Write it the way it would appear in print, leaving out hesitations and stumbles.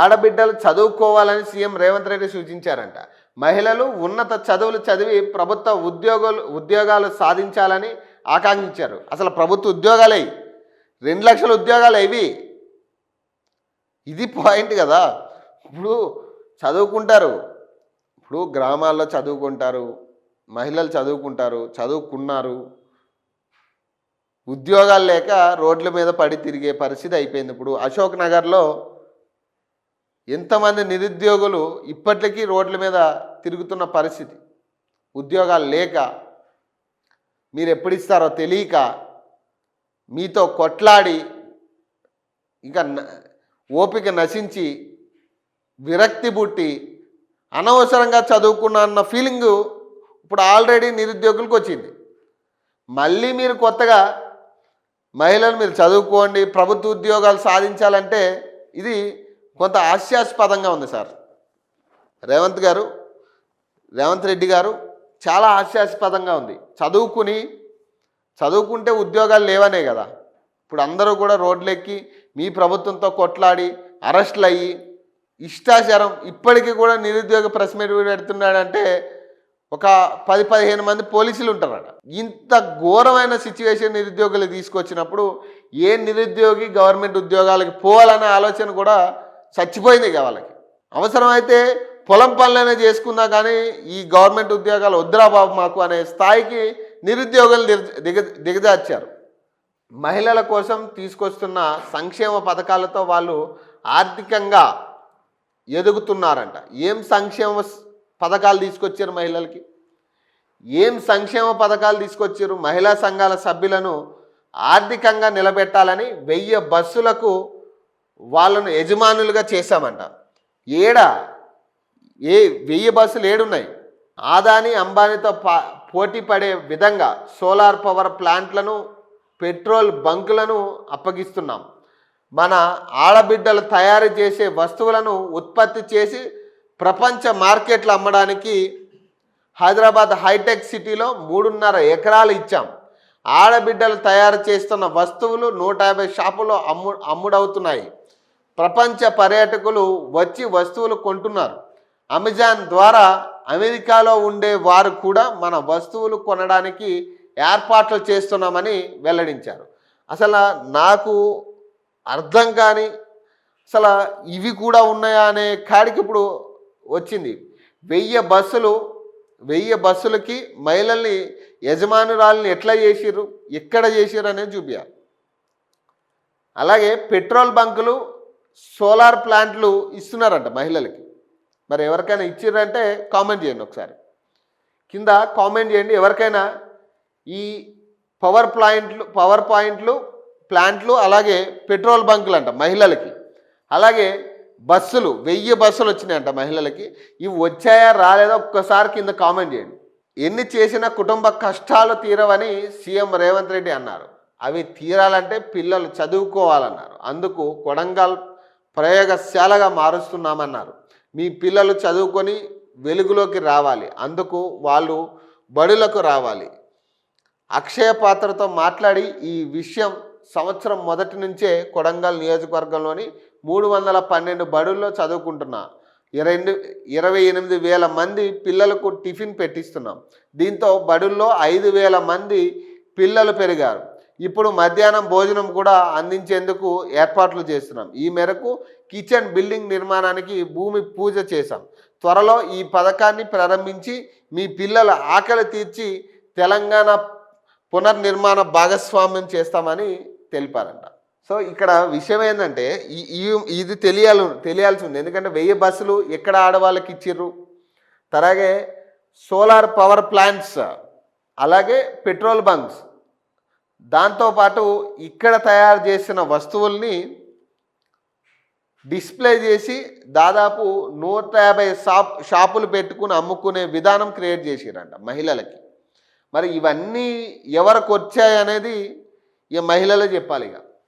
ఆడబిడ్డలు చదువుకోవాలని సీఎం రేవంత్ రెడ్డి సూచించారంట. మహిళలు ఉన్నత చదువులు చదివి ప్రభుత్వ ఉద్యోగాలు సాధించాలని ఆకాంక్షించారు. అసలు ప్రభుత్వ ఉద్యోగాలే 2 లక్షల ఉద్యోగాలు ఇవి. ఇది పాయింట్ కదా. ఇప్పుడు చదువుకుంటారు, ఇప్పుడు గ్రామాల్లో చదువుకుంటారు, మహిళలు చదువుకుంటారు, చదువుకున్నారు, ఉద్యోగాలు లేక రోడ్ల మీద పడి తిరిగే పరిస్థితి అయిపోయింది. ఇప్పుడు అశోక్ నగర్లో ఎంతమంది నిరుద్యోగులు ఇప్పటికీ రోడ్ల మీద తిరుగుతున్న పరిస్థితి. ఉద్యోగాలు లేక, మీరు ఎప్పుడు ఇస్తారో తెలియక, మీతో కొట్లాడి ఇంకా ఓపిక నశించి విరక్తి పుట్టి అనవసరంగా చదువుకున్నా అన్న ఫీలింగు ఇప్పుడు ఆల్రెడీ నిరుద్యోగులకు వచ్చింది. మళ్ళీ మీరు కొత్తగా మహిళలు మీరు చదువుకోండి, ప్రభుత్వ ఉద్యోగాలు సాధించాలంటే ఇది కొంత హాస్యాస్పదంగా ఉంది సార్. రేవంత్ రెడ్డి గారు చాలా హాస్యాస్పదంగా ఉంది. చదువుకుంటే ఉద్యోగాలు లేవనే కదా ఇప్పుడు అందరూ కూడా రోడ్లెక్కి మీ ప్రభుత్వంతో కొట్లాడి అరెస్టులు అయ్యి ఇష్టాచారం. ఇప్పటికీ కూడా నిరుద్యోగ ప్రెస్ మీట్ పెడుతున్నాడంటే ఒక 10-15 మంది పోలీసులు ఉంటారట. ఇంత ఘోరమైన సిచ్యువేషన్ నిరుద్యోగులు తీసుకొచ్చినప్పుడు ఏ నిరుద్యోగి గవర్నమెంట్ ఉద్యోగాలకి పోవాలనే ఆలోచన కూడా చచ్చిపోయింది ఇక వాళ్ళకి. అవసరమైతే పొలం పనులనే చేసుకున్నా కానీ ఈ గవర్నమెంట్ ఉద్యోగాలు వద్దురా బాబు మాకు అనే స్థాయికి నిరుద్యోగులు దిగజార్చారు. మహిళల కోసం తీసుకొస్తున్న సంక్షేమ పథకాలతో వాళ్ళు ఆర్థికంగా ఎదుగుతున్నారంట. ఏం సంక్షేమ పథకాలు తీసుకొచ్చారు మహిళలకి? ఏం సంక్షేమ పథకాలు తీసుకొచ్చారు? మహిళా సంఘాల సభ్యులను ఆర్థికంగా నిలబెట్టాలని 1000 బస్సులకు వాళ్ళను యజమానులుగా చేశామంట. 1000 బస్సులు ఏడున్నాయి? ఆదాని అంబానీతో పోటీ పడే విధంగా సోలార్ పవర్ ప్లాంట్లను, పెట్రోల్ బంకులను అప్పగిస్తున్నాం. మన ఆడబిడ్డలు తయారు చేసే వస్తువులను ఉత్పత్తి చేసి ప్రపంచ మార్కెట్లు అమ్మడానికి హైదరాబాద్ హైటెక్ సిటీలో 3.5 ఎకరాలు ఇచ్చాం. ఆడబిడ్డలు తయారు చేస్తున్న వస్తువులు 150 షాపుల్లో అమ్ముడవుతున్నాయి. ప్రపంచ పర్యాటకులు వచ్చి వస్తువులు కొంటున్నారు. అమెజాన్ ద్వారా అమెరికాలో ఉండే వారు కూడా మన వస్తువులు కొనడానికి ఏర్పాట్లు చేస్తున్నామని వెల్లడించారు. అసలు నాకు అర్థం కాని అసలు ఇవి కూడా ఉన్నాయా అనే కాడికి ఇప్పుడు వచ్చింది. 1000 బస్సులకి మహిళల్ని యజమానురాలని ఎట్లా చేసిర్రు, ఎక్కడ చేసిర్రు అనేది చూపించారు. అలాగే పెట్రోల్ బంకులు, సోలార్ ప్లాంట్లు ఇస్తున్నారంట మహిళలకి. మరి ఎవరికైనా ఇచ్చిర్రంటే కామెంట్ చేయండి, ఒకసారి కింద కామెంట్ చేయండి. ఎవరికైనా ఈ పవర్ ప్లాంట్లు అలాగే పెట్రోల్ బంకులు అంట మహిళలకి, అలాగే బస్సులు 1000 బస్సులు వచ్చినాయంట మహిళలకి. ఇవి వచ్చాయా రాలేదా ఒక్కసారి కింద కామెంట్ చేయండి. ఎన్ని చేసినా కుటుంబ కష్టాలు తీరవని సీఎం రేవంత్ రెడ్డి అన్నారు. అవి తీరాలంటే పిల్లలు చదువుకోవాలన్నారు. అందుకు కొడంగల్ ప్రయోగశాలగా మారుస్తున్నామన్నారు. మీ పిల్లలు చదువుకొని వెలుగులోకి రావాలి, అందుకు వాళ్ళు బడులకు రావాలి. అక్షయ పాత్రతో మాట్లాడి ఈ విషయం సంవత్సరం మొదటి నుంచే కొడంగల్ నియోజకవర్గంలోని 312 బడుల్లో చదువుకుంటున్న 28,000 మంది పిల్లలకు టిఫిన్ పెట్టిస్తున్నాం. దీంతో బడుల్లో 5,000 మంది పిల్లలు పెరిగారు. ఇప్పుడు మధ్యాహ్నం భోజనం కూడా అందించేందుకు ఏర్పాట్లు చేస్తున్నాం. ఈ మేరకు కిచెన్ బిల్డింగ్ నిర్మాణానికి భూమి పూజ చేశాం. త్వరలో ఈ పథకాన్ని ప్రారంభించి మీ పిల్లల ఆకలి తీర్చి తెలంగాణ పునర్నిర్మాణ భాగస్వామ్యం చేస్తామని తెలిపారంట. సో ఇక్కడ విషయం ఏంటంటే ఇది తెలియాల్సి ఉంది. ఎందుకంటే 1000 బస్సులు ఎక్కడ ఆడవాళ్ళకి ఇచ్చిర్రు, అలాగే సోలార్ పవర్ ప్లాంట్స్, అలాగే పెట్రోల్ బంక్స్, దాంతోపాటు ఇక్కడ తయారు చేసిన వస్తువుల్ని డిస్ప్లే చేసి దాదాపు 150 షాపులు పెట్టుకుని అమ్ముకునే విధానం క్రియేట్ చేసిరంట మహిళలకి. మరి ఇవన్నీ ఎవరికి వచ్చాయనేది ఇక మహిళలే చెప్పాలి. ఇక